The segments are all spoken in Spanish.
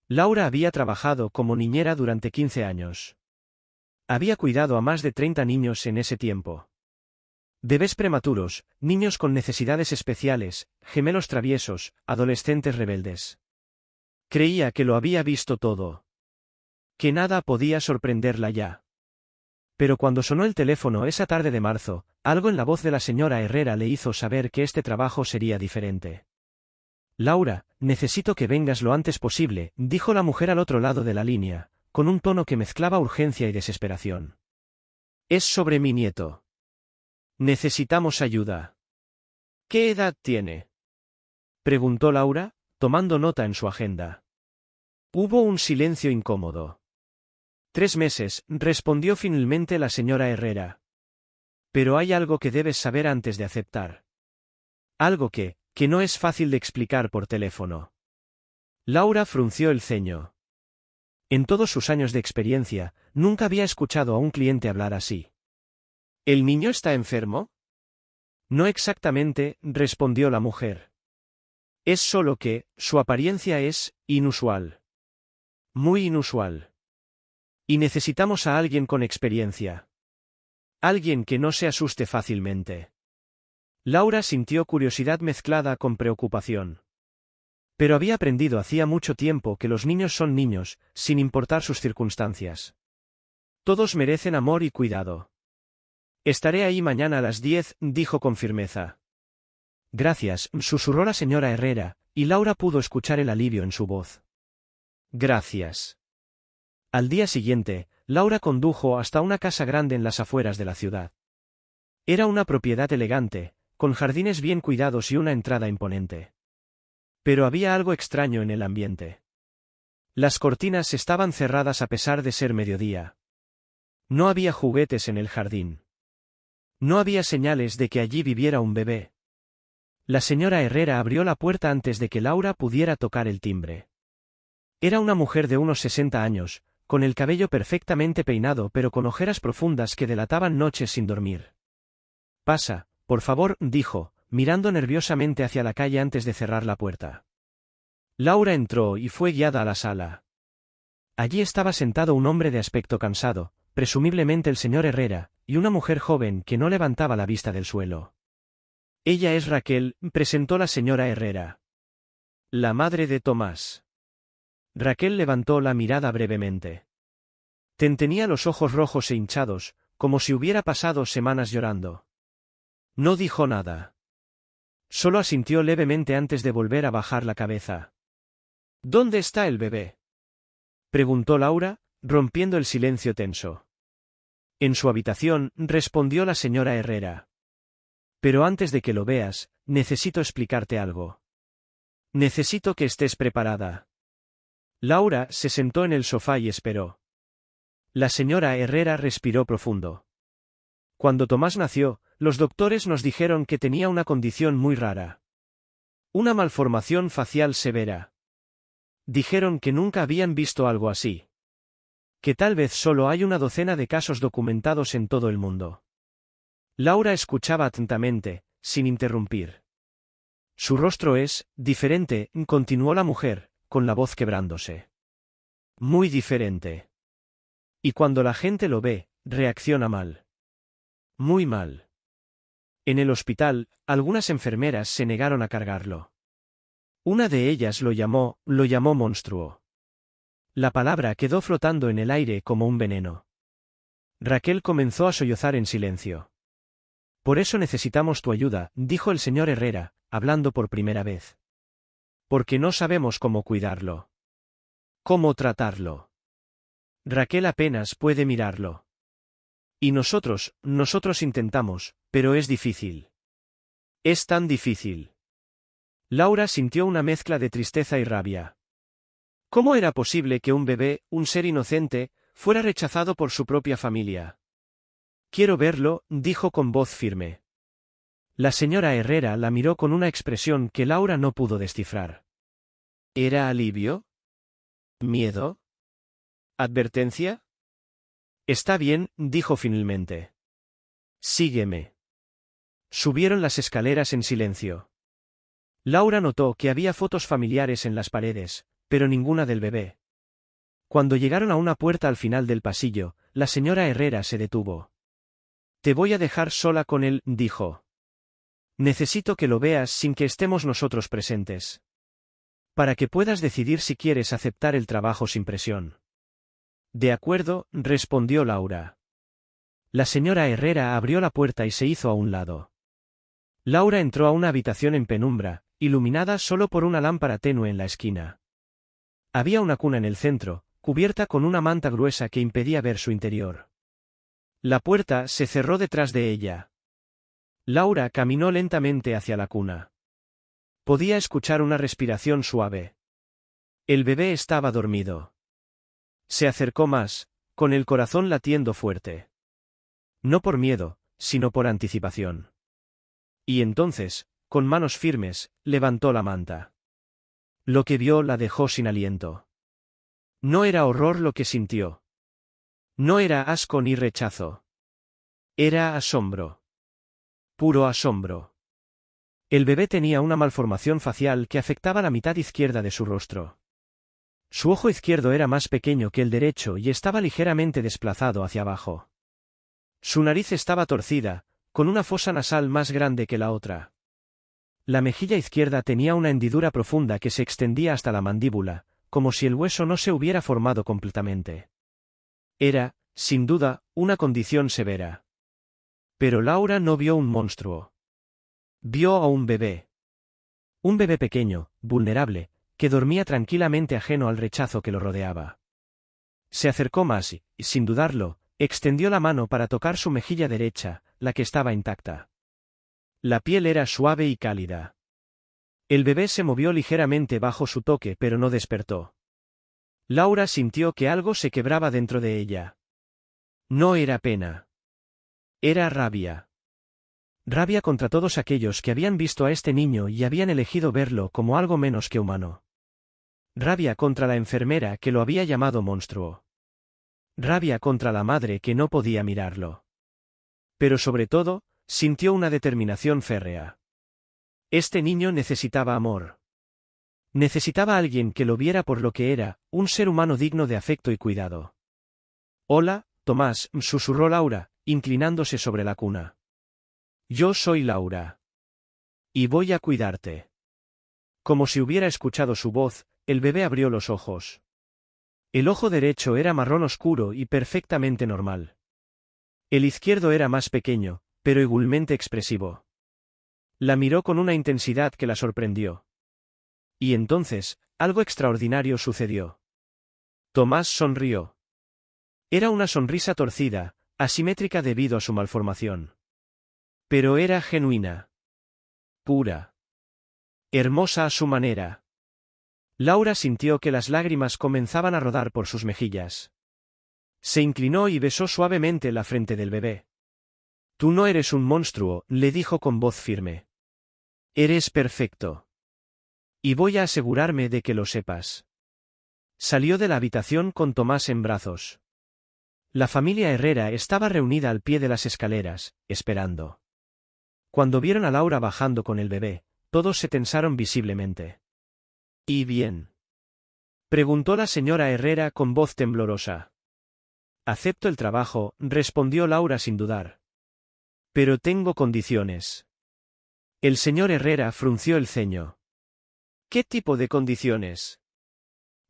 Laura había trabajado como niñera durante 15 años. Había cuidado a más de 30 niños en ese tiempo. Bebés prematuros, niños con necesidades especiales, gemelos traviesos, adolescentes rebeldes. Creía que lo había visto todo. Que nada podía sorprenderla ya. Pero cuando sonó el teléfono esa tarde de marzo, algo en la voz de la señora Herrera le hizo saber que este trabajo sería diferente. Laura, necesito que vengas lo antes posible, dijo la mujer al otro lado de la línea, con un tono que mezclaba urgencia y desesperación. Es sobre mi nieto. Necesitamos ayuda. ¿Qué edad tiene? Preguntó Laura, tomando nota en su agenda. Hubo un silencio incómodo. 3 meses, respondió finalmente la señora Herrera. Pero hay algo que debes saber antes de aceptar. Algo que no es fácil de explicar por teléfono. Laura frunció el ceño. En todos sus años de experiencia, nunca había escuchado a un cliente hablar así. ¿El niño está enfermo? No exactamente, respondió la mujer. Es solo que, su apariencia es inusual. Muy inusual. Y necesitamos a alguien con experiencia. Alguien que no se asuste fácilmente. Laura sintió curiosidad mezclada con preocupación. Pero había aprendido hacía mucho tiempo que los niños son niños, sin importar sus circunstancias. Todos merecen amor y cuidado. Estaré ahí mañana a las 10, dijo con firmeza. Gracias, susurró la señora Herrera, y Laura pudo escuchar el alivio en su voz. Gracias. Al día siguiente, Laura condujo hasta una casa grande en las afueras de la ciudad. Era una propiedad elegante, con jardines bien cuidados y una entrada imponente. Pero había algo extraño en el ambiente. Las cortinas estaban cerradas a pesar de ser mediodía. No había juguetes en el jardín. No había señales de que allí viviera un bebé. La señora Herrera abrió la puerta antes de que Laura pudiera tocar el timbre. Era una mujer de unos 60 años, con el cabello perfectamente peinado pero con ojeras profundas que delataban noches sin dormir. Pasa, por favor, dijo, mirando nerviosamente hacia la calle antes de cerrar la puerta. Laura entró y fue guiada a la sala. Allí estaba sentado un hombre de aspecto cansado, presumiblemente el señor Herrera, y una mujer joven que no levantaba la vista del suelo. Ella es Raquel, presentó la señora Herrera. La madre de Tomás. Raquel levantó la mirada brevemente. Tenía los ojos rojos e hinchados, como si hubiera pasado semanas llorando. No dijo nada. Solo asintió levemente antes de volver a bajar la cabeza. ¿Dónde está el bebé? Preguntó Laura, rompiendo el silencio tenso. En su habitación, respondió la señora Herrera. Pero antes de que lo veas, necesito explicarte algo. Necesito que estés preparada. Laura se sentó en el sofá y esperó. La señora Herrera respiró profundo. Cuando Tomás nació, los doctores nos dijeron que tenía una condición muy rara. Una malformación facial severa. Dijeron que nunca habían visto algo así. Que tal vez solo hay una docena de casos documentados en todo el mundo. Laura escuchaba atentamente, sin interrumpir. Su rostro es diferente, continuó la mujer, con la voz quebrándose. Muy diferente. Y cuando la gente lo ve, reacciona mal. Muy mal. En el hospital, algunas enfermeras se negaron a cargarlo. Una de ellas lo llamó monstruo. La palabra quedó flotando en el aire como un veneno. Raquel comenzó a sollozar en silencio. Por eso necesitamos tu ayuda, dijo el señor Herrera, hablando por primera vez. Porque no sabemos cómo cuidarlo. Cómo tratarlo. Raquel apenas puede mirarlo. Y nosotros intentamos, pero es difícil. Es tan difícil. Laura sintió una mezcla de tristeza y rabia. ¿Cómo era posible que un bebé, un ser inocente, fuera rechazado por su propia familia? Quiero verlo, dijo con voz firme. La señora Herrera la miró con una expresión que Laura no pudo descifrar. ¿Era alivio? ¿Miedo? ¿Advertencia? Está bien, dijo finalmente. Sígueme. Subieron las escaleras en silencio. Laura notó que había fotos familiares en las paredes, pero ninguna del bebé. Cuando llegaron a una puerta al final del pasillo, la señora Herrera se detuvo. Te voy a dejar sola con él, dijo. Necesito que lo veas sin que estemos nosotros presentes. Para que puedas decidir si quieres aceptar el trabajo sin presión. De acuerdo, respondió Laura. La señora Herrera abrió la puerta y se hizo a un lado. Laura entró a una habitación en penumbra, iluminada solo por una lámpara tenue en la esquina. Había una cuna en el centro, cubierta con una manta gruesa que impedía ver su interior. La puerta se cerró detrás de ella. Laura caminó lentamente hacia la cuna. Podía escuchar una respiración suave. El bebé estaba dormido. Se acercó más, con el corazón latiendo fuerte. No por miedo, sino por anticipación. Y entonces, con manos firmes, levantó la manta. Lo que vio la dejó sin aliento. No era horror lo que sintió. No era asco ni rechazo. Era asombro. Puro asombro. El bebé tenía una malformación facial que afectaba la mitad izquierda de su rostro. Su ojo izquierdo era más pequeño que el derecho y estaba ligeramente desplazado hacia abajo. Su nariz estaba torcida, con una fosa nasal más grande que la otra. La mejilla izquierda tenía una hendidura profunda que se extendía hasta la mandíbula, como si el hueso no se hubiera formado completamente. Era, sin duda, una condición severa. Pero Laura no vio un monstruo. Vio a un bebé. Un bebé pequeño, vulnerable, que dormía tranquilamente ajeno al rechazo que lo rodeaba. Se acercó más y, sin dudarlo, extendió la mano para tocar su mejilla derecha, la que estaba intacta. La piel era suave y cálida. El bebé se movió ligeramente bajo su toque pero no despertó. Laura sintió que algo se quebraba dentro de ella. No era pena. Era rabia. Rabia contra todos aquellos que habían visto a este niño y habían elegido verlo como algo menos que humano. Rabia contra la enfermera que lo había llamado monstruo. Rabia contra la madre que no podía mirarlo. Pero sobre todo, sintió una determinación férrea. Este niño necesitaba amor. Necesitaba a alguien que lo viera por lo que era, un ser humano digno de afecto y cuidado. Hola, Tomás, susurró Laura, inclinándose sobre la cuna. Yo soy Laura. Y voy a cuidarte. Como si hubiera escuchado su voz, el bebé abrió los ojos. El ojo derecho era marrón oscuro y perfectamente normal. El izquierdo era más pequeño, pero igualmente expresivo. La miró con una intensidad que la sorprendió. Y entonces, algo extraordinario sucedió. Tomás sonrió. Era una sonrisa torcida, asimétrica debido a su malformación. Pero era genuina. Pura. Hermosa a su manera. Laura sintió que las lágrimas comenzaban a rodar por sus mejillas. Se inclinó y besó suavemente la frente del bebé. Tú no eres un monstruo, le dijo con voz firme. Eres perfecto. Y voy a asegurarme de que lo sepas. Salió de la habitación con Tomás en brazos. La familia Herrera estaba reunida al pie de las escaleras, esperando. Cuando vieron a Laura bajando con el bebé, todos se tensaron visiblemente. ¿Y bien? Preguntó la señora Herrera con voz temblorosa. Acepto el trabajo, respondió Laura sin dudar. Pero tengo condiciones. El señor Herrera frunció el ceño. ¿Qué tipo de condiciones?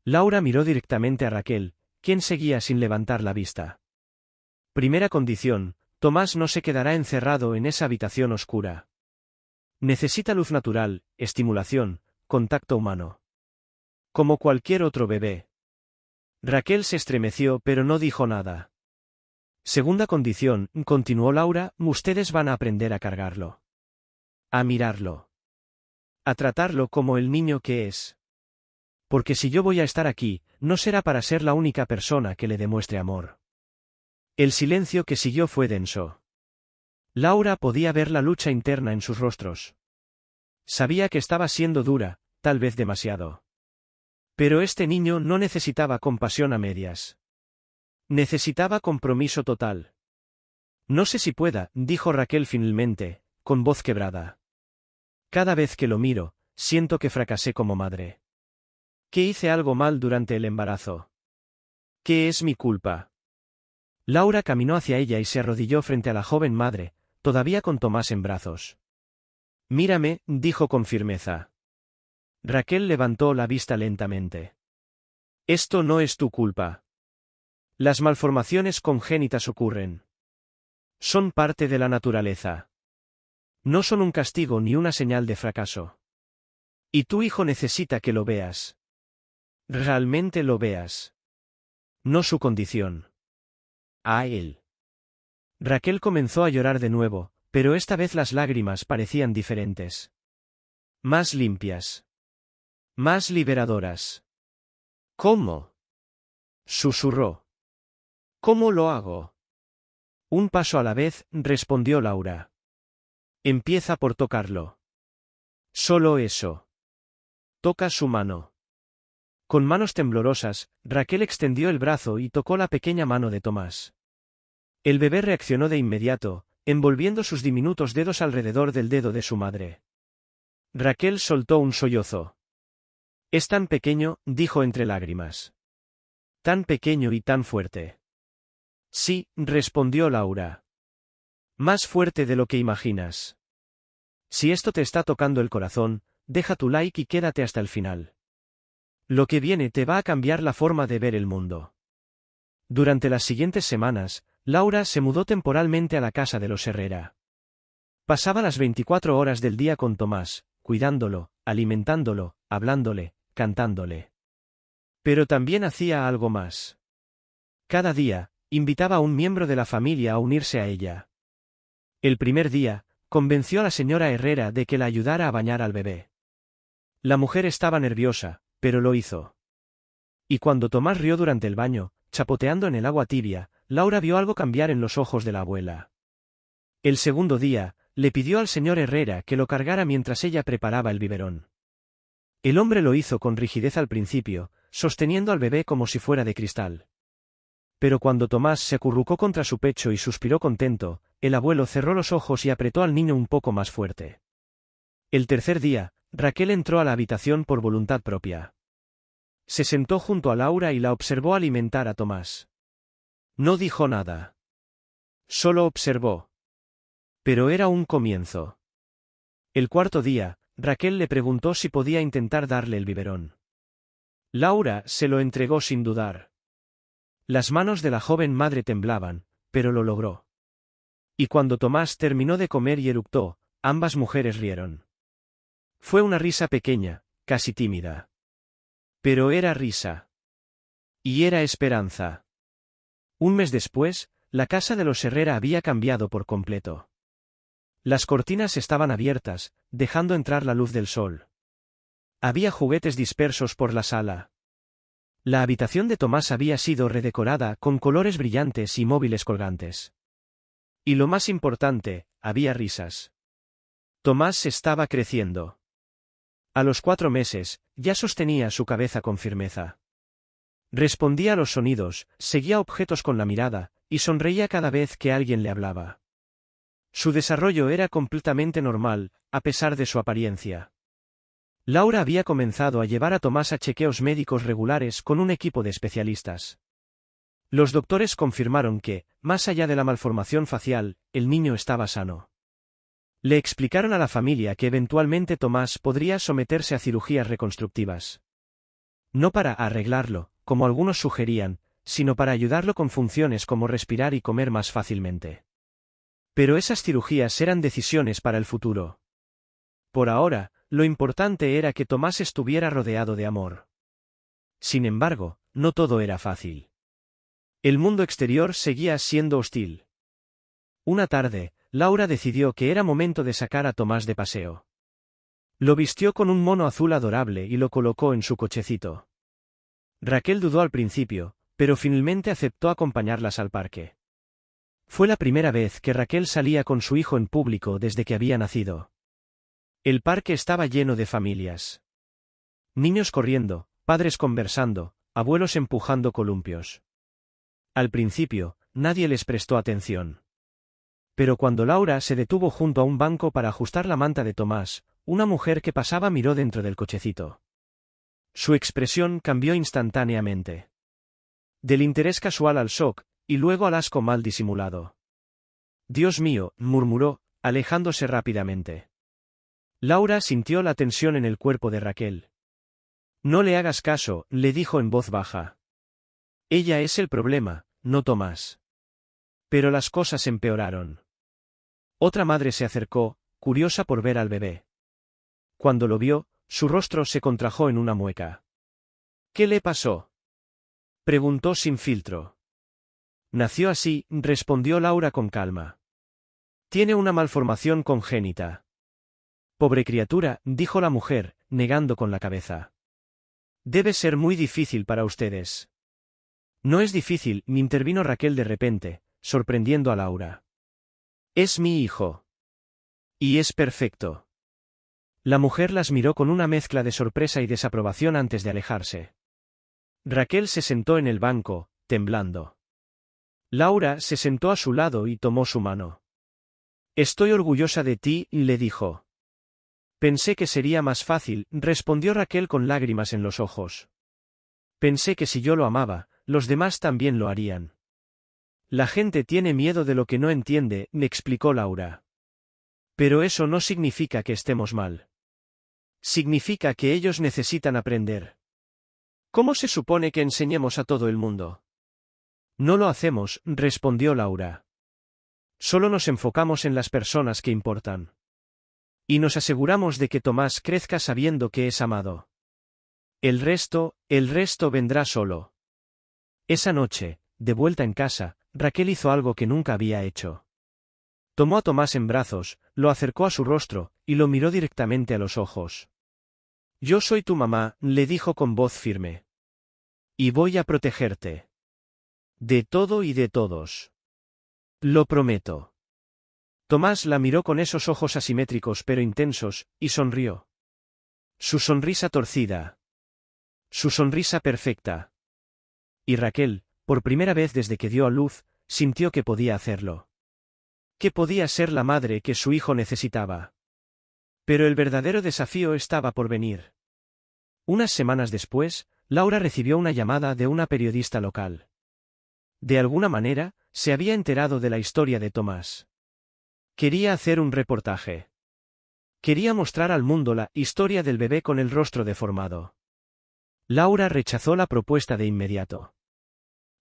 Laura miró directamente a Raquel, quien seguía sin levantar la vista. Primera condición, Tomás no se quedará encerrado en esa habitación oscura. Necesita luz natural, estimulación, contacto humano. Como cualquier otro bebé. Raquel se estremeció pero no dijo nada. Segunda condición, continuó Laura, ustedes van a aprender a cargarlo. A mirarlo. A tratarlo como el niño que es. Porque si yo voy a estar aquí, no será para ser la única persona que le demuestre amor. El silencio que siguió fue denso. Laura podía ver la lucha interna en sus rostros. Sabía que estaba siendo dura, tal vez demasiado. Pero este niño no necesitaba compasión a medias. Necesitaba compromiso total. No sé si pueda, dijo Raquel finalmente, con voz quebrada. Cada vez que lo miro, siento que fracasé como madre. ¿Qué hice algo mal durante el embarazo? ¿Qué es mi culpa? Laura caminó hacia ella y se arrodilló frente a la joven madre, todavía con Tomás en brazos. Mírame, dijo con firmeza. Raquel levantó la vista lentamente. Esto no es tu culpa. Las malformaciones congénitas ocurren. Son parte de la naturaleza. No son un castigo ni una señal de fracaso. Y tu hijo necesita que lo veas. Realmente lo veas. No su condición. A él. Raquel comenzó a llorar de nuevo, pero esta vez las lágrimas parecían diferentes. Más limpias. Más liberadoras. ¿Cómo? Susurró. ¿Cómo lo hago? Un paso a la vez, respondió Laura. Empieza por tocarlo. Solo eso. Toca su mano. Con manos temblorosas, Raquel extendió el brazo y tocó la pequeña mano de Tomás. El bebé reaccionó de inmediato, envolviendo sus diminutos dedos alrededor del dedo de su madre. Raquel soltó un sollozo. Es tan pequeño, dijo entre lágrimas. Tan pequeño y tan fuerte. Sí, respondió Laura. Más fuerte de lo que imaginas. Si esto te está tocando el corazón, deja tu like y quédate hasta el final. Lo que viene te va a cambiar la forma de ver el mundo. Durante las siguientes semanas, Laura se mudó temporalmente a la casa de los Herrera. Pasaba las 24 horas del día con Tomás, cuidándolo, alimentándolo, hablándole, cantándole. Pero también hacía algo más. Cada día, invitaba a un miembro de la familia a unirse a ella. El primer día, convenció a la señora Herrera de que la ayudara a bañar al bebé. La mujer estaba nerviosa, pero lo hizo. Y cuando Tomás rió durante el baño, chapoteando en el agua tibia, Laura vio algo cambiar en los ojos de la abuela. El segundo día, le pidió al señor Herrera que lo cargara mientras ella preparaba el biberón. El hombre lo hizo con rigidez al principio, sosteniendo al bebé como si fuera de cristal. Pero cuando Tomás se acurrucó contra su pecho y suspiró contento, el abuelo cerró los ojos y apretó al niño un poco más fuerte. El tercer día, Raquel entró a la habitación por voluntad propia. Se sentó junto a Laura y la observó alimentar a Tomás. No dijo nada. Solo observó. Pero era un comienzo. El cuarto día, Raquel le preguntó si podía intentar darle el biberón. Laura se lo entregó sin dudar. Las manos de la joven madre temblaban, pero lo logró. Y cuando Tomás terminó de comer y eructó, ambas mujeres rieron. Fue una risa pequeña, casi tímida. Pero era risa. Y era esperanza. Un mes después, la casa de los Herrera había cambiado por completo. Las cortinas estaban abiertas, dejando entrar la luz del sol. Había juguetes dispersos por la sala. La habitación de Tomás había sido redecorada con colores brillantes y móviles colgantes. Y lo más importante, había risas. Tomás estaba creciendo. A los 4 meses, ya sostenía su cabeza con firmeza. Respondía a los sonidos, seguía objetos con la mirada, y sonreía cada vez que alguien le hablaba. Su desarrollo era completamente normal, a pesar de su apariencia. Laura había comenzado a llevar a Tomás a chequeos médicos regulares con un equipo de especialistas. Los doctores confirmaron que, más allá de la malformación facial, el niño estaba sano. Le explicaron a la familia que eventualmente Tomás podría someterse a cirugías reconstructivas. No para arreglarlo, como algunos sugerían, sino para ayudarlo con funciones como respirar y comer más fácilmente. Pero esas cirugías eran decisiones para el futuro. Por ahora, lo importante era que Tomás estuviera rodeado de amor. Sin embargo, no todo era fácil. El mundo exterior seguía siendo hostil. Una tarde, Laura decidió que era momento de sacar a Tomás de paseo. Lo vistió con un mono azul adorable y lo colocó en su cochecito. Raquel dudó al principio, pero finalmente aceptó acompañarlas al parque. Fue la primera vez que Raquel salía con su hijo en público desde que había nacido. El parque estaba lleno de familias. Niños corriendo, padres conversando, abuelos empujando columpios. Al principio, nadie les prestó atención. Pero cuando Laura se detuvo junto a un banco para ajustar la manta de Tomás, una mujer que pasaba miró dentro del cochecito. Su expresión cambió instantáneamente. Del interés casual al shock, y luego al asco mal disimulado. Dios mío, murmuró, alejándose rápidamente. Laura sintió la tensión en el cuerpo de Raquel. No le hagas caso, le dijo en voz baja. Ella es el problema, no Tomás. Pero las cosas empeoraron. Otra madre se acercó, curiosa por ver al bebé. Cuando lo vio, su rostro se contrajo en una mueca. ¿Qué le pasó?, preguntó sin filtro. Nació así, respondió Laura con calma. Tiene una malformación congénita. Pobre criatura, dijo la mujer, negando con la cabeza. Debe ser muy difícil para ustedes. No es difícil, intervino Raquel de repente, sorprendiendo a Laura. Es mi hijo. Y es perfecto. La mujer las miró con una mezcla de sorpresa y desaprobación antes de alejarse. Raquel se sentó en el banco, temblando. Laura se sentó a su lado y tomó su mano. Estoy orgullosa de ti, le dijo. Pensé que sería más fácil, respondió Raquel con lágrimas en los ojos. Pensé que si yo lo amaba, los demás también lo harían. La gente tiene miedo de lo que no entiende, me explicó Laura. Pero eso no significa que estemos mal. Significa que ellos necesitan aprender. ¿Cómo se supone que enseñemos a todo el mundo? No lo hacemos, respondió Laura. Solo nos enfocamos en las personas que importan. Y nos aseguramos de que Tomás crezca sabiendo que es amado. El resto vendrá solo. Esa noche, de vuelta en casa, Raquel hizo algo que nunca había hecho. Tomó a Tomás en brazos, lo acercó a su rostro, y lo miró directamente a los ojos. Yo soy tu mamá, le dijo con voz firme. Y voy a protegerte. De todo y de todos. Lo prometo. Tomás la miró con esos ojos asimétricos pero intensos, y sonrió. Su sonrisa torcida. Su sonrisa perfecta. Y Raquel, por primera vez desde que dio a luz, sintió que podía hacerlo. Que podía ser la madre que su hijo necesitaba. Pero el verdadero desafío estaba por venir. Unas semanas después, Laura recibió una llamada de una periodista local. De alguna manera, se había enterado de la historia de Tomás. Quería hacer un reportaje. Quería mostrar al mundo la historia del bebé con el rostro deformado. Laura rechazó la propuesta de inmediato.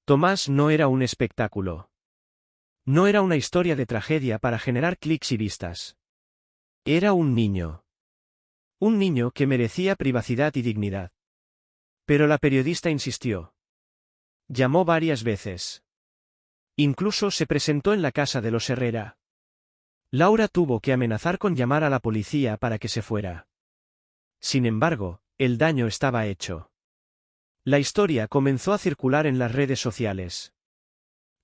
Tomás no era un espectáculo. No era una historia de tragedia para generar clics y vistas. Era un niño. Un niño que merecía privacidad y dignidad. Pero la periodista insistió. Llamó varias veces. Incluso se presentó en la casa de los Herrera. Laura tuvo que amenazar con llamar a la policía para que se fuera. Sin embargo, el daño estaba hecho. La historia comenzó a circular en las redes sociales.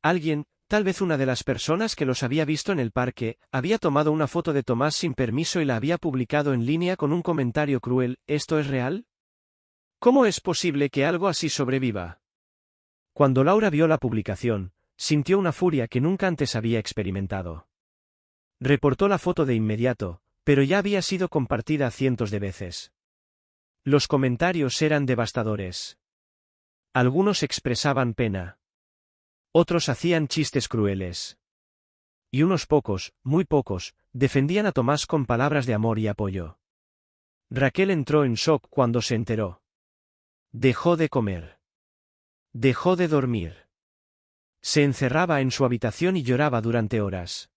Alguien, tal vez una de las personas que los había visto en el parque, había tomado una foto de Tomás sin permiso y la había publicado en línea con un comentario cruel: ¿esto es real? ¿Cómo es posible que algo así sobreviva? Cuando Laura vio la publicación, sintió una furia que nunca antes había experimentado. Reportó la foto de inmediato, pero ya había sido compartida cientos de veces. Los comentarios eran devastadores. Algunos expresaban pena. Otros hacían chistes crueles. Y unos pocos, muy pocos, defendían a Tomás con palabras de amor y apoyo. Raquel entró en shock cuando se enteró. Dejó de comer. Dejó de dormir. Se encerraba en su habitación y lloraba durante horas.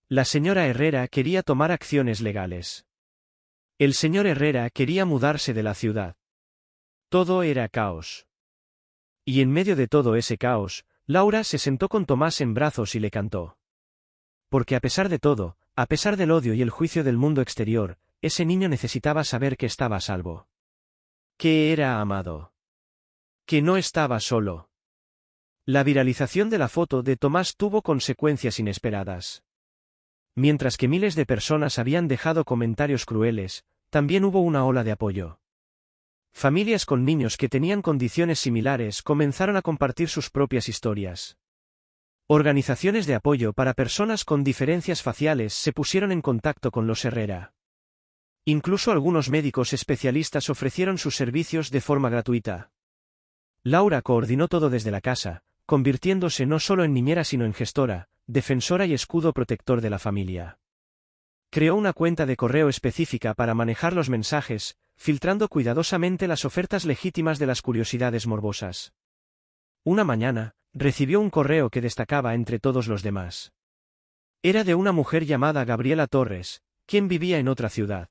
La señora Herrera quería tomar acciones legales. El señor Herrera quería mudarse de la ciudad. Todo era caos. Y en medio de todo ese caos, Laura se sentó con Tomás en brazos y le cantó. Porque a pesar de todo, a pesar del odio y el juicio del mundo exterior, ese niño necesitaba saber que estaba a salvo. Que era amado. Que no estaba solo. La viralización de la foto de Tomás tuvo consecuencias inesperadas. Mientras que miles de personas habían dejado comentarios crueles, también hubo una ola de apoyo. Familias con niños que tenían condiciones similares comenzaron a compartir sus propias historias. Organizaciones de apoyo para personas con diferencias faciales se pusieron en contacto con los Herrera. Incluso algunos médicos especialistas ofrecieron sus servicios de forma gratuita. Laura coordinó todo desde la casa, convirtiéndose no solo en niñera sino en gestora, defensora y escudo protector de la familia. Creó una cuenta de correo específica para manejar los mensajes, filtrando cuidadosamente las ofertas legítimas de las curiosidades morbosas. Una mañana, recibió un correo que destacaba entre todos los demás. Era de una mujer llamada Gabriela Torres, quien vivía en otra ciudad.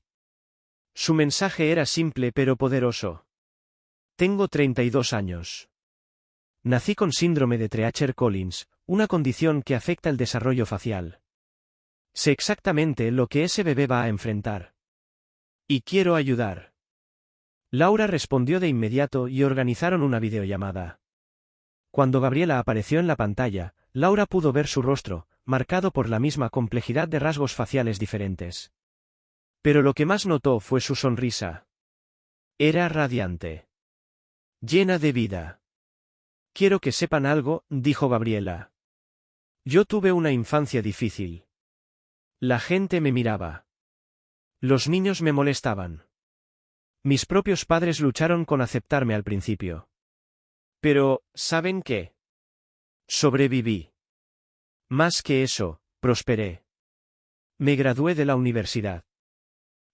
Su mensaje era simple pero poderoso. Tengo 32 años. Nací con síndrome de Treacher-Collins, una condición que afecta el desarrollo facial. Sé exactamente lo que ese bebé va a enfrentar. Y quiero ayudar. Laura respondió de inmediato y organizaron una videollamada. Cuando Gabriela apareció en la pantalla, Laura pudo ver su rostro, marcado por la misma complejidad de rasgos faciales diferentes. Pero lo que más notó fue su sonrisa. Era radiante. Llena de vida. Quiero que sepan algo, dijo Gabriela. Yo tuve una infancia difícil. La gente me miraba. Los niños me molestaban. Mis propios padres lucharon con aceptarme al principio. Pero, ¿saben qué? Sobreviví. Más que eso, prosperé. Me gradué de la universidad.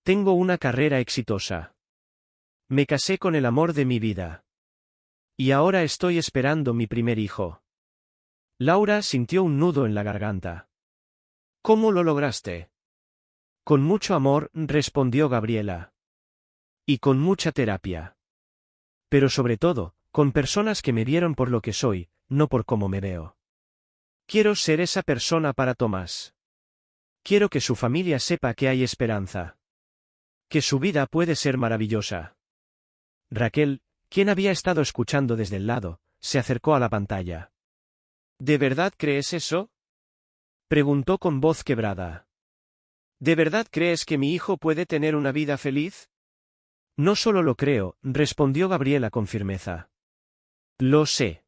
Tengo una carrera exitosa. Me casé con el amor de mi vida. Y ahora estoy esperando mi primer hijo. Laura sintió un nudo en la garganta. ¿Cómo lo lograste? Con mucho amor, respondió Gabriela. Y con mucha terapia. Pero sobre todo, con personas que me vieron por lo que soy, no por cómo me veo. Quiero ser esa persona para Tomás. Quiero que su familia sepa que hay esperanza. Que su vida puede ser maravillosa. Raquel, quien había estado escuchando desde el lado, se acercó a la pantalla. ¿De verdad crees eso? Preguntó con voz quebrada. ¿De verdad crees que mi hijo puede tener una vida feliz? No solo lo creo, respondió Gabriela con firmeza. Lo sé.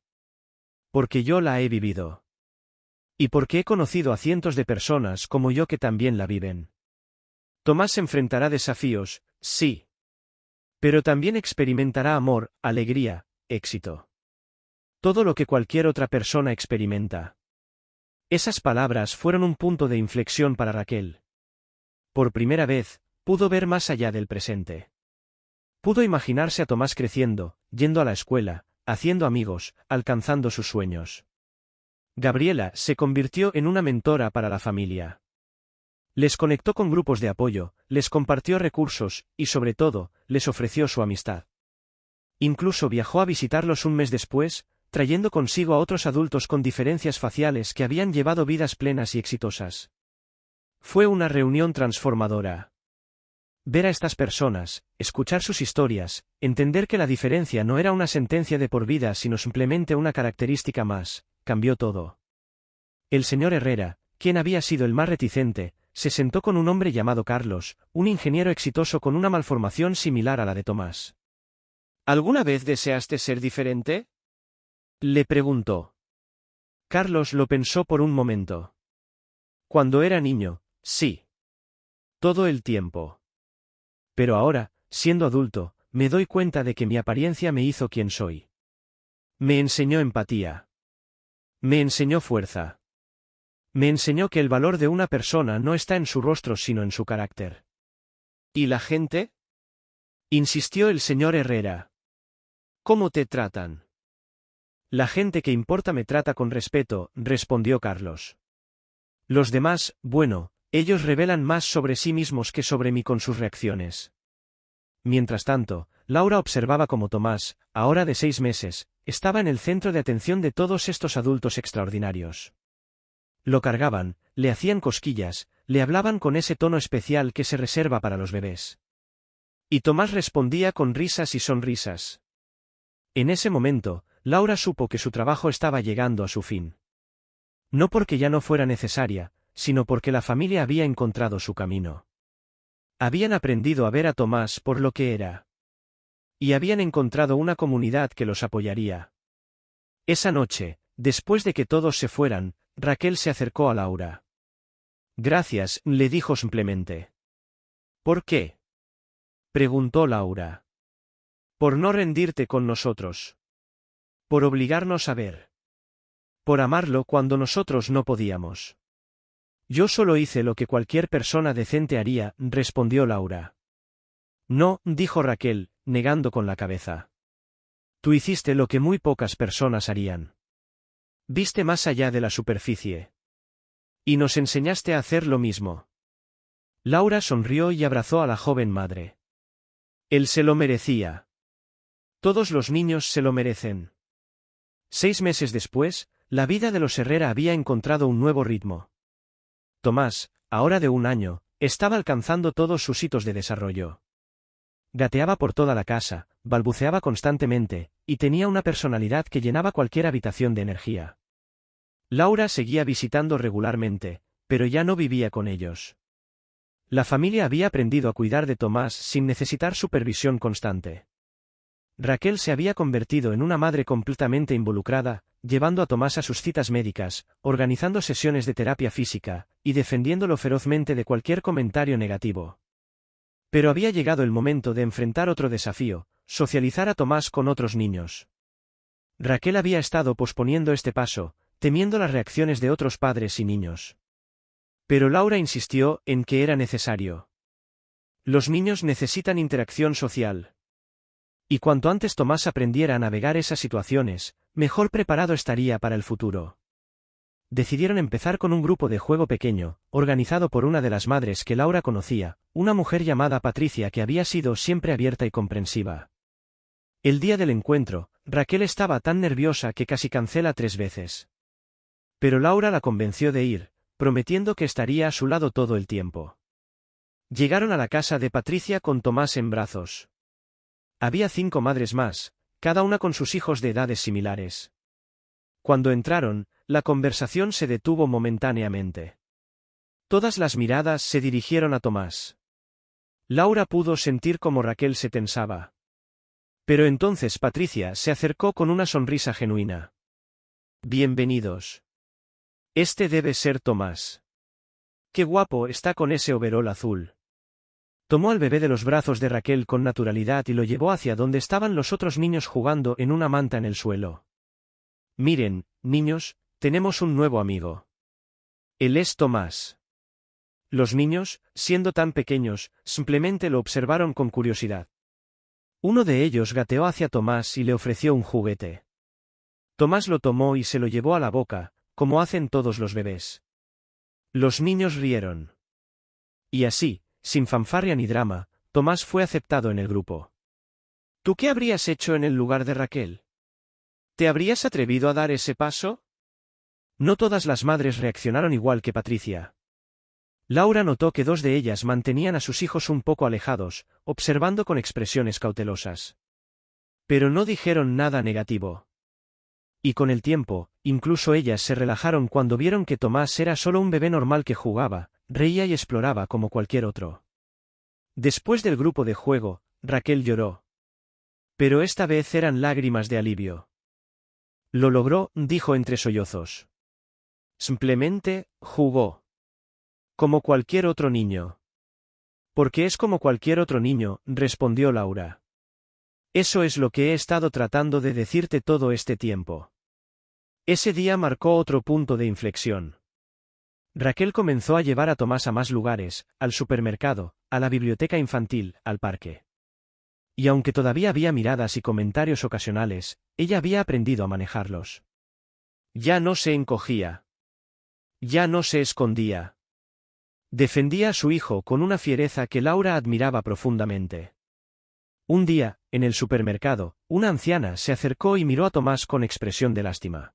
Porque yo la he vivido. Y porque he conocido a cientos de personas como yo que también la viven. Tomás enfrentará desafíos, sí. Pero también experimentará amor, alegría, éxito. Todo lo que cualquier otra persona experimenta. Esas palabras fueron un punto de inflexión para Raquel. Por primera vez, pudo ver más allá del presente. Pudo imaginarse a Tomás creciendo, yendo a la escuela, haciendo amigos, alcanzando sus sueños. Gabriela se convirtió en una mentora para la familia. Les conectó con grupos de apoyo, les compartió recursos, y sobre todo, les ofreció su amistad. Incluso viajó a visitarlos un mes después, trayendo consigo a otros adultos con diferencias faciales que habían llevado vidas plenas y exitosas. Fue una reunión transformadora. Ver a estas personas, escuchar sus historias, entender que la diferencia no era una sentencia de por vida sino simplemente una característica más, cambió todo. El señor Herrera, quien había sido el más reticente, se sentó con un hombre llamado Carlos, un ingeniero exitoso con una malformación similar a la de Tomás. ¿Alguna vez deseaste ser diferente? Le preguntó. Carlos lo pensó por un momento. Cuando era niño, sí. Todo el tiempo. Pero ahora, siendo adulto, me doy cuenta de que mi apariencia me hizo quien soy. Me enseñó empatía. Me enseñó fuerza. Me enseñó que el valor de una persona no está en su rostro sino en su carácter. ¿Y la gente? Insistió el señor Herrera. ¿Cómo te tratan? La gente que importa me trata con respeto, respondió Carlos. Los demás, bueno, ellos revelan más sobre sí mismos que sobre mí con sus reacciones. Mientras tanto, Laura observaba cómo Tomás, ahora de 6 meses, estaba en el centro de atención de todos estos adultos extraordinarios. Lo cargaban, le hacían cosquillas, le hablaban con ese tono especial que se reserva para los bebés. Y Tomás respondía con risas y sonrisas. En ese momento, Laura supo que su trabajo estaba llegando a su fin. No porque ya no fuera necesaria, sino porque la familia había encontrado su camino. Habían aprendido a ver a Tomás por lo que era. Y habían encontrado una comunidad que los apoyaría. Esa noche, después de que todos se fueran, Raquel se acercó a Laura. Gracias, le dijo simplemente. ¿Por qué? preguntó Laura. Por no rendirte con nosotros. Por obligarnos a ver. Por amarlo cuando nosotros no podíamos. Yo solo hice lo que cualquier persona decente haría, respondió Laura. No, dijo Raquel, negando con la cabeza. Tú hiciste lo que muy pocas personas harían. Viste más allá de la superficie. Y nos enseñaste a hacer lo mismo. Laura sonrió y abrazó a la joven madre. Él se lo merecía. Todos los niños se lo merecen. 6 meses después, la vida de los Herrera había encontrado un nuevo ritmo. Tomás, ahora de 1 año, estaba alcanzando todos sus hitos de desarrollo. Gateaba por toda la casa, balbuceaba constantemente, y tenía una personalidad que llenaba cualquier habitación de energía. Laura seguía visitando regularmente, pero ya no vivía con ellos. La familia había aprendido a cuidar de Tomás sin necesitar supervisión constante. Raquel se había convertido en una madre completamente involucrada, llevando a Tomás a sus citas médicas, organizando sesiones de terapia física, y defendiéndolo ferozmente de cualquier comentario negativo. Pero había llegado el momento de enfrentar otro desafío, socializar a Tomás con otros niños. Raquel había estado posponiendo este paso, temiendo las reacciones de otros padres y niños. Pero Laura insistió en que era necesario. Los niños necesitan interacción social. Y cuanto antes Tomás aprendiera a navegar esas situaciones, mejor preparado estaría para el futuro. Decidieron empezar con un grupo de juego pequeño, organizado por una de las madres que Laura conocía, una mujer llamada Patricia que había sido siempre abierta y comprensiva. El día del encuentro, Raquel estaba tan nerviosa que casi cancela 3 veces. Pero Laura la convenció de ir, prometiendo que estaría a su lado todo el tiempo. Llegaron a la casa de Patricia con Tomás en brazos. Había 5 madres más, cada una con sus hijos de edades similares. Cuando entraron, la conversación se detuvo momentáneamente. Todas las miradas se dirigieron a Tomás. Laura pudo sentir cómo Raquel se tensaba. Pero entonces Patricia se acercó con una sonrisa genuina. Bienvenidos. Este debe ser Tomás. Qué guapo está con ese overol azul. Tomó al bebé de los brazos de Raquel con naturalidad y lo llevó hacia donde estaban los otros niños jugando en una manta en el suelo. Miren, niños, tenemos un nuevo amigo. Él es Tomás. Los niños, siendo tan pequeños, simplemente lo observaron con curiosidad. Uno de ellos gateó hacia Tomás y le ofreció un juguete. Tomás lo tomó y se lo llevó a la boca, como hacen todos los bebés. Los niños rieron. Y así, sin fanfarria ni drama, Tomás fue aceptado en el grupo. ¿Tú qué habrías hecho en el lugar de Raquel? ¿Te habrías atrevido a dar ese paso? No todas las madres reaccionaron igual que Patricia. Laura notó que 2 de ellas mantenían a sus hijos un poco alejados, observando con expresiones cautelosas. Pero no dijeron nada negativo. Y con el tiempo, incluso ellas se relajaron cuando vieron que Tomás era solo un bebé normal que jugaba, reía y exploraba como cualquier otro. Después del grupo de juego, Raquel lloró. Pero esta vez eran lágrimas de alivio. Lo logró, dijo entre sollozos. Simplemente, jugó. Como cualquier otro niño. Porque es como cualquier otro niño, respondió Laura. Eso es lo que he estado tratando de decirte todo este tiempo. Ese día marcó otro punto de inflexión. Raquel comenzó a llevar a Tomás a más lugares, al supermercado, a la biblioteca infantil, al parque. Y aunque todavía había miradas y comentarios ocasionales, ella había aprendido a manejarlos. Ya no se encogía. Ya no se escondía. Defendía a su hijo con una fiereza que Laura admiraba profundamente. Un día, en el supermercado, una anciana se acercó y miró a Tomás con expresión de lástima.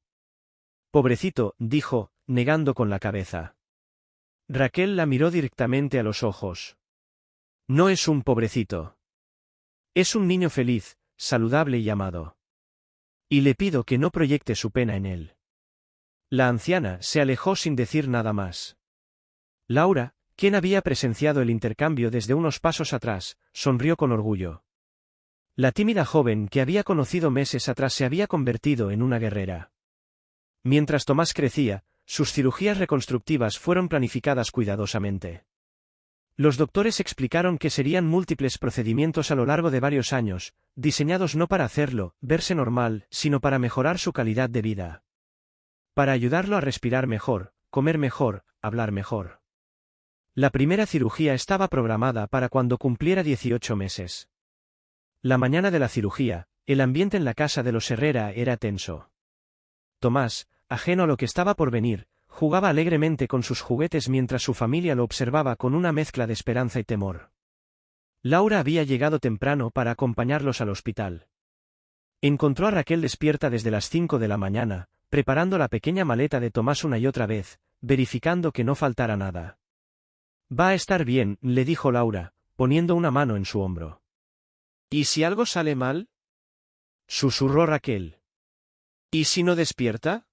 Pobrecito, dijo, negando con la cabeza. Raquel la miró directamente a los ojos. No es un pobrecito. Es un niño feliz, saludable y amado. Y le pido que no proyecte su pena en él. La anciana se alejó sin decir nada más. Laura, quien había presenciado el intercambio desde unos pasos atrás, sonrió con orgullo. La tímida joven que había conocido meses atrás se había convertido en una guerrera. Mientras Tomás crecía, sus cirugías reconstructivas fueron planificadas cuidadosamente. Los doctores explicaron que serían múltiples procedimientos a lo largo de varios años, diseñados no para hacerlo, verse normal, sino para mejorar su calidad de vida. Para ayudarlo a respirar mejor, comer mejor, hablar mejor. La primera cirugía estaba programada para cuando cumpliera 18 meses. La mañana de la cirugía, el ambiente en la casa de los Herrera era tenso. Tomás, ajeno a lo que estaba por venir, jugaba alegremente con sus juguetes mientras su familia lo observaba con una mezcla de esperanza y temor. Laura había llegado temprano para acompañarlos al hospital. Encontró a Raquel despierta desde las 5 de la mañana, preparando la pequeña maleta de Tomás una y otra vez, verificando que no faltara nada. «Va a estar bien», le dijo Laura, poniendo una mano en su hombro. «¿Y si algo sale mal?», susurró Raquel. «¿Y si no despierta?».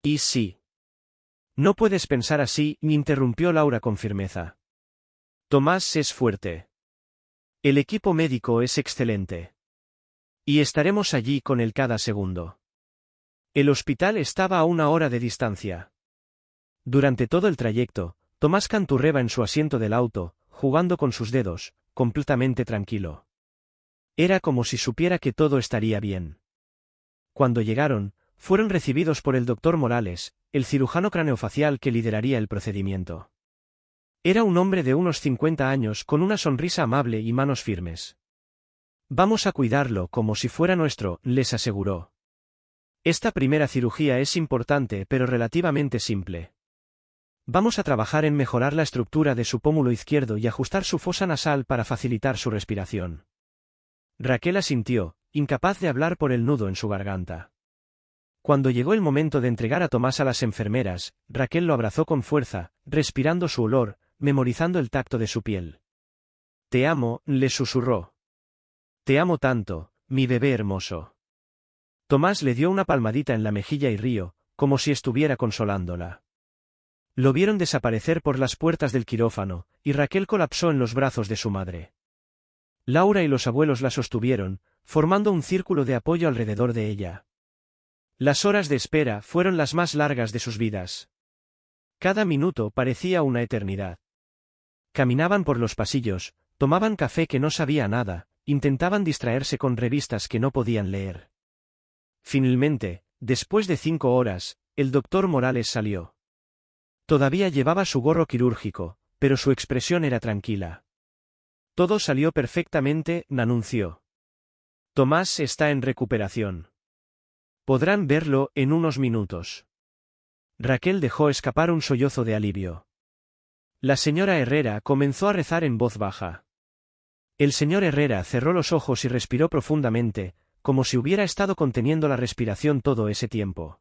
«¿Y si?». «No puedes pensar así», interrumpió Laura con firmeza. «Tomás es fuerte. El equipo médico es excelente. Y estaremos allí con él cada segundo». El hospital estaba a 1 hora de distancia. Durante todo el trayecto, Tomás canturreaba en su asiento del auto, jugando con sus dedos, completamente tranquilo. Era como si supiera que todo estaría bien. Cuando llegaron, fueron recibidos por el doctor Morales, el cirujano craneofacial que lideraría el procedimiento. Era un hombre de unos 50 años con una sonrisa amable y manos firmes. «Vamos a cuidarlo como si fuera nuestro», les aseguró. «Esta primera cirugía es importante pero relativamente simple. Vamos a trabajar en mejorar la estructura de su pómulo izquierdo y ajustar su fosa nasal para facilitar su respiración». Raquel asintió, incapaz de hablar por el nudo en su garganta. Cuando llegó el momento de entregar a Tomás a las enfermeras, Raquel lo abrazó con fuerza, respirando su olor, memorizando el tacto de su piel. «Te amo», le susurró. «Te amo tanto, mi bebé hermoso». Tomás le dio una palmadita en la mejilla y rió, como si estuviera consolándola. Lo vieron desaparecer por las puertas del quirófano, y Raquel colapsó en los brazos de su madre. Laura y los abuelos la sostuvieron, formando un círculo de apoyo alrededor de ella. Las horas de espera fueron las más largas de sus vidas. Cada minuto parecía una eternidad. Caminaban por los pasillos, tomaban café que no sabía nada, intentaban distraerse con revistas que no podían leer. Finalmente, después de 5 horas, el doctor Morales salió. Todavía llevaba su gorro quirúrgico, pero su expresión era tranquila. «Todo salió perfectamente», anunció. «Tomás está en recuperación. Podrán verlo en unos minutos». Raquel dejó escapar un sollozo de alivio. La señora Herrera comenzó a rezar en voz baja. El señor Herrera cerró los ojos y respiró profundamente, como si hubiera estado conteniendo la respiración todo ese tiempo.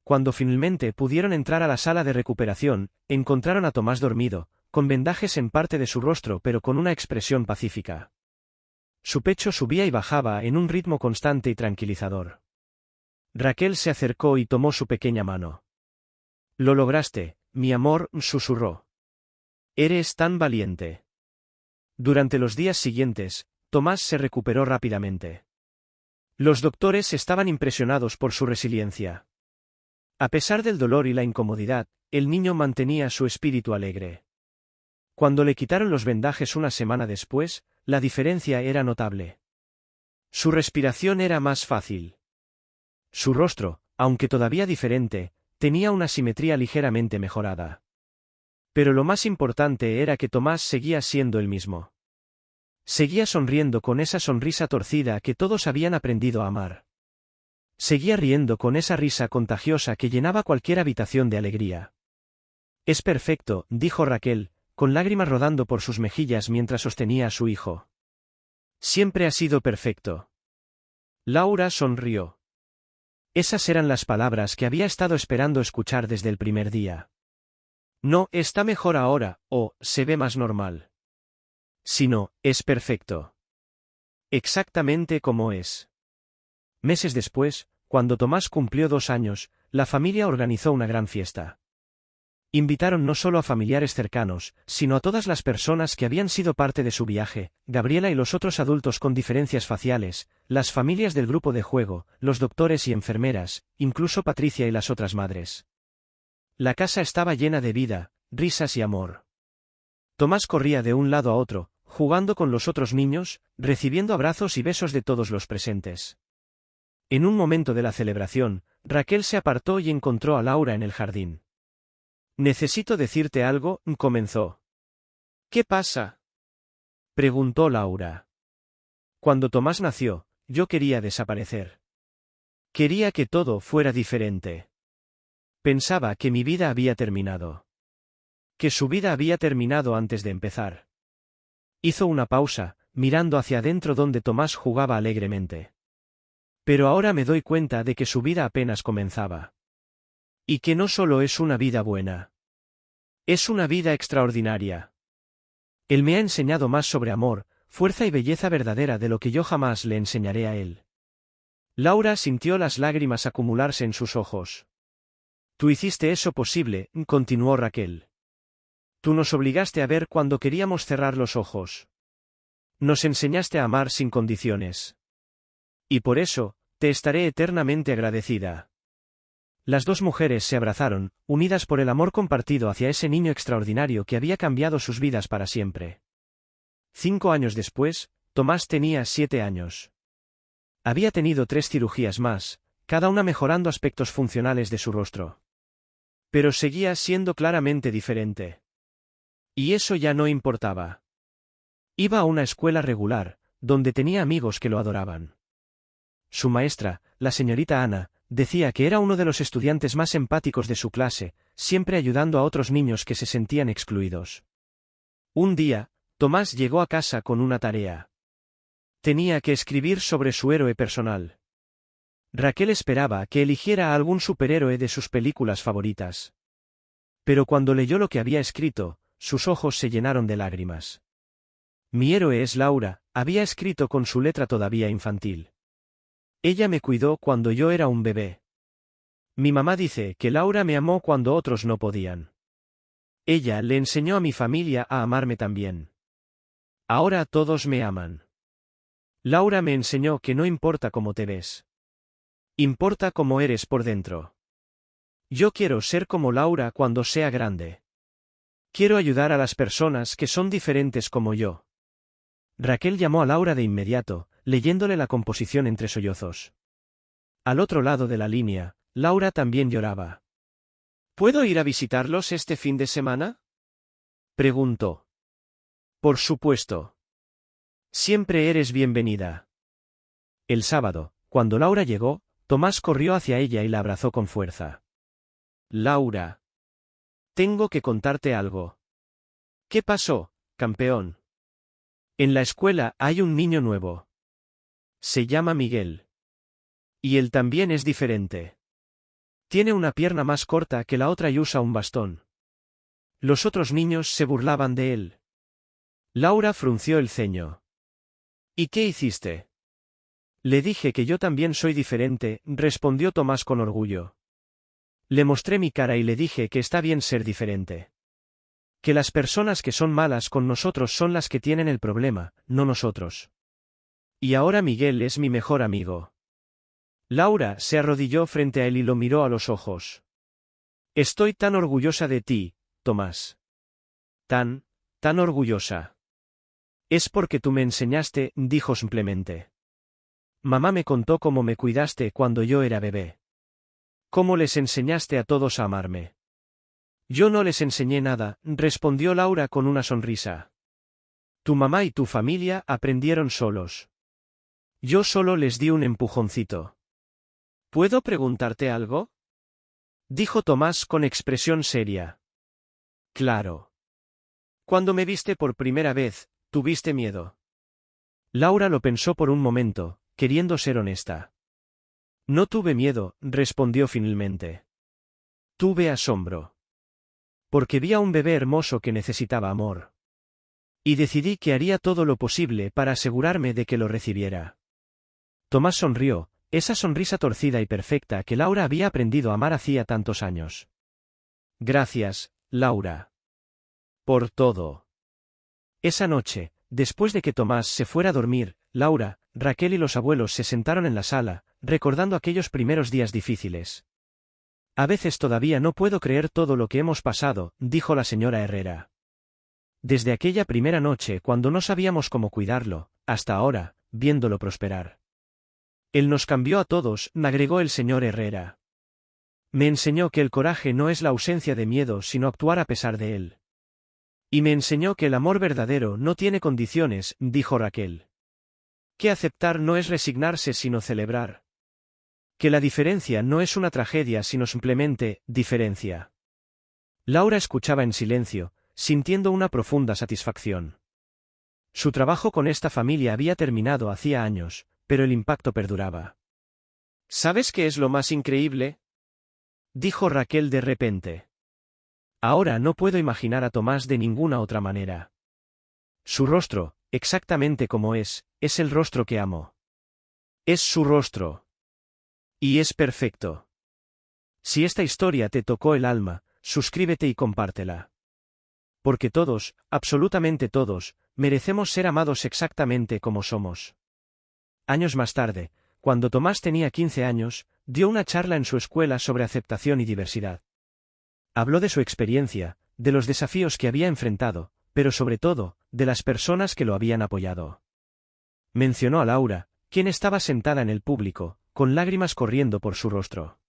Cuando finalmente pudieron entrar a la sala de recuperación, encontraron a Tomás dormido, con vendajes en parte de su rostro pero con una expresión pacífica. Su pecho subía y bajaba en un ritmo constante y tranquilizador. Raquel se acercó y tomó su pequeña mano. «Lo lograste, mi amor», susurró. «Eres tan valiente». Durante los días siguientes, Tomás se recuperó rápidamente. Los doctores estaban impresionados por su resiliencia. A pesar del dolor y la incomodidad, el niño mantenía su espíritu alegre. Cuando le quitaron los vendajes una semana después, la diferencia era notable. Su respiración era más fácil. Su rostro, aunque todavía diferente, tenía una simetría ligeramente mejorada. Pero lo más importante era que Tomás seguía siendo el mismo. Seguía sonriendo con esa sonrisa torcida que todos habían aprendido a amar. Seguía riendo con esa risa contagiosa que llenaba cualquier habitación de alegría. «Es perfecto», dijo Raquel, con lágrimas rodando por sus mejillas mientras sostenía a su hijo. «Siempre ha sido perfecto». Laura sonrió. Esas eran las palabras que había estado esperando escuchar desde el primer día. No, está mejor ahora, o, se ve más normal. Sino, es perfecto. Exactamente como es. Meses después, cuando Tomás cumplió 2 años, la familia organizó una gran fiesta. Invitaron no solo a familiares cercanos, sino a todas las personas que habían sido parte de su viaje, Gabriela y los otros adultos con diferencias faciales, las familias del grupo de juego, los doctores y enfermeras, incluso Patricia y las otras madres. La casa estaba llena de vida, risas y amor. Tomás corría de un lado a otro, jugando con los otros niños, recibiendo abrazos y besos de todos los presentes. En un momento de la celebración, Raquel se apartó y encontró a Laura en el jardín. «Necesito decirte algo», comenzó. «¿Qué pasa?», preguntó Laura. «Cuando Tomás nació, yo quería desaparecer. Quería que todo fuera diferente. Pensaba que mi vida había terminado. Que su vida había terminado antes de empezar». Hizo una pausa, mirando hacia adentro donde Tomás jugaba alegremente. «Pero ahora me doy cuenta de que su vida apenas comenzaba. Y que no solo es una vida buena. Es una vida extraordinaria. Él me ha enseñado más sobre amor, fuerza y belleza verdadera de lo que yo jamás le enseñaré a él». Laura sintió las lágrimas acumularse en sus ojos. «Tú hiciste eso posible», continuó Raquel. «Tú nos obligaste a ver cuando queríamos cerrar los ojos. Nos enseñaste a amar sin condiciones. Y por eso, te estaré eternamente agradecida». Las dos mujeres se abrazaron, unidas por el amor compartido hacia ese niño extraordinario que había cambiado sus vidas para siempre. 5 años después, Tomás tenía 7 años. Había tenido 3 cirugías más, cada una mejorando aspectos funcionales de su rostro. Pero seguía siendo claramente diferente. Y eso ya no importaba. Iba a una escuela regular, donde tenía amigos que lo adoraban. Su maestra, la señorita Ana, decía que era uno de los estudiantes más empáticos de su clase, siempre ayudando a otros niños que se sentían excluidos. Un día, Tomás llegó a casa con una tarea. Tenía que escribir sobre su héroe personal. Raquel esperaba que eligiera a algún superhéroe de sus películas favoritas. Pero cuando leyó lo que había escrito, sus ojos se llenaron de lágrimas. «Mi héroe es Laura», había escrito con su letra todavía infantil. «Ella me cuidó cuando yo era un bebé. Mi mamá dice que Laura me amó cuando otros no podían. Ella le enseñó a mi familia a amarme también. Ahora todos me aman. Laura me enseñó que no importa cómo te ves. Importa cómo eres por dentro. Yo quiero ser como Laura cuando sea grande. Quiero ayudar a las personas que son diferentes como yo». Raquel llamó a Laura de inmediato, leyéndole la composición entre sollozos. Al otro lado de la línea, Laura también lloraba. «¿Puedo ir a visitarlos este fin de semana?», preguntó. «Por supuesto. Siempre eres bienvenida». El sábado, cuando Laura llegó, Tomás corrió hacia ella y la abrazó con fuerza. «Laura. Tengo que contarte algo». «¿Qué pasó, campeón?». «En la escuela hay un niño nuevo. Se llama Miguel. Y él también es diferente. Tiene una pierna más corta que la otra y usa un bastón. Los otros niños se burlaban de él». Laura frunció el ceño. «¿Y qué hiciste?». «Le dije que yo también soy diferente», respondió Tomás con orgullo. «Le mostré mi cara y le dije que está bien ser diferente. Que las personas que son malas con nosotros son las que tienen el problema, no nosotros. Y ahora Miguel es mi mejor amigo». Laura se arrodilló frente a él y lo miró a los ojos. «Estoy tan orgullosa de ti, Tomás. Tan orgullosa». «Es porque tú me enseñaste», dijo simplemente. «Mamá me contó cómo me cuidaste cuando yo era bebé. Cómo les enseñaste a todos a amarme». «Yo no les enseñé nada», respondió Laura con una sonrisa. «Tu mamá y tu familia aprendieron solos. Yo solo les di un empujoncito». «¿Puedo preguntarte algo?», dijo Tomás con expresión seria. «Claro. Cuando me viste por primera vez, ¿tuviste miedo?». Laura lo pensó por un momento, queriendo ser honesta. «No tuve miedo», respondió finalmente. «Tuve asombro. Porque vi a un bebé hermoso que necesitaba amor. Y decidí que haría todo lo posible para asegurarme de que lo recibiera». Tomás sonrió, esa sonrisa torcida y perfecta que Laura había aprendido a amar hacía tantos años. «Gracias, Laura. Por todo». Esa noche, después de que Tomás se fuera a dormir, Laura, Raquel y los abuelos se sentaron en la sala, recordando aquellos primeros días difíciles. «A veces todavía no puedo creer todo lo que hemos pasado», dijo la señora Herrera. Desde aquella primera noche cuando no sabíamos cómo cuidarlo, hasta ahora, viéndolo prosperar. Él nos cambió a todos, agregó el señor Herrera. Me enseñó que el coraje no es la ausencia de miedo sino actuar a pesar de él. Y me enseñó que el amor verdadero no tiene condiciones, dijo Raquel. Que aceptar no es resignarse sino celebrar. Que la diferencia no es una tragedia sino simplemente diferencia. Laura escuchaba en silencio, sintiendo una profunda satisfacción. Su trabajo con esta familia había terminado hacía años, pero el impacto perduraba. ¿Sabes qué es lo más increíble?, dijo Raquel de repente. Ahora no puedo imaginar a Tomás de ninguna otra manera. Su rostro, exactamente como es el rostro que amo. Es su rostro. Y es perfecto. Si esta historia te tocó el alma, suscríbete y compártela. Porque todos, absolutamente todos, merecemos ser amados exactamente como somos. Años más tarde, cuando Tomás tenía 15 años, dio una charla en su escuela sobre aceptación y diversidad. Habló de su experiencia, de los desafíos que había enfrentado, pero sobre todo, de las personas que lo habían apoyado. Mencionó a Laura, quien estaba sentada en el público, con lágrimas corriendo por su rostro.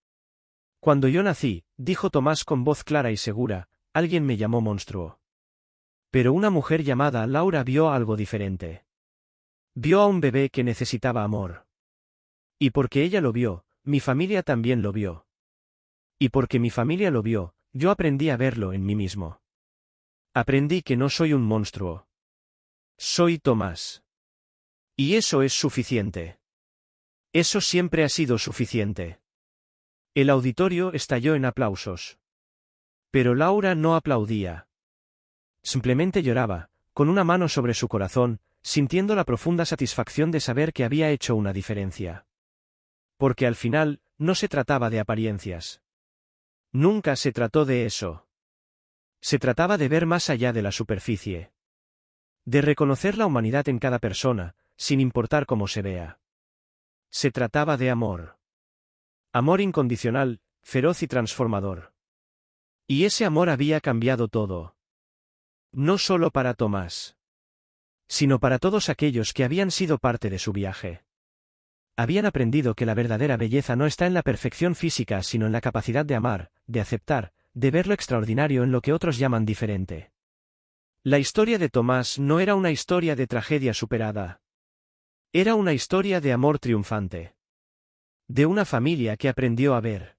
Cuando yo nací, dijo Tomás con voz clara y segura, alguien me llamó monstruo. Pero una mujer llamada Laura vio algo diferente. Vio a un bebé que necesitaba amor. Y porque ella lo vio, mi familia también lo vio. Y porque mi familia lo vio, yo aprendí a verlo en mí mismo. Aprendí que no soy un monstruo. Soy Tomás. Y eso es suficiente. Eso siempre ha sido suficiente. El auditorio estalló en aplausos. Pero Laura no aplaudía. Simplemente lloraba, con una mano sobre su corazón, sintiendo la profunda satisfacción de saber que había hecho una diferencia. Porque al final, no se trataba de apariencias. Nunca se trató de eso. Se trataba de ver más allá de la superficie. De reconocer la humanidad en cada persona, sin importar cómo se vea. Se trataba de amor. Amor incondicional, feroz y transformador. Y ese amor había cambiado todo. No solo para Tomás, sino para todos aquellos que habían sido parte de su viaje. Habían aprendido que la verdadera belleza no está en la perfección física sino en la capacidad de amar, de aceptar, de ver lo extraordinario en lo que otros llaman diferente. La historia de Tomás no era una historia de tragedia superada. Era una historia de amor triunfante. De una familia que aprendió a ver.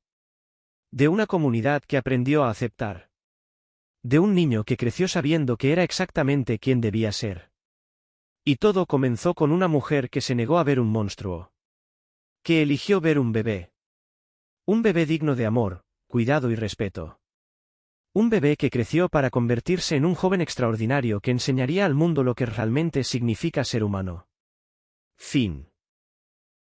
De una comunidad que aprendió a aceptar. De un niño que creció sabiendo que era exactamente quien debía ser. Y todo comenzó con una mujer que se negó a ver un monstruo. Que eligió ver un bebé. Un bebé digno de amor, cuidado y respeto. Un bebé que creció para convertirse en un joven extraordinario que enseñaría al mundo lo que realmente significa ser humano. Fin.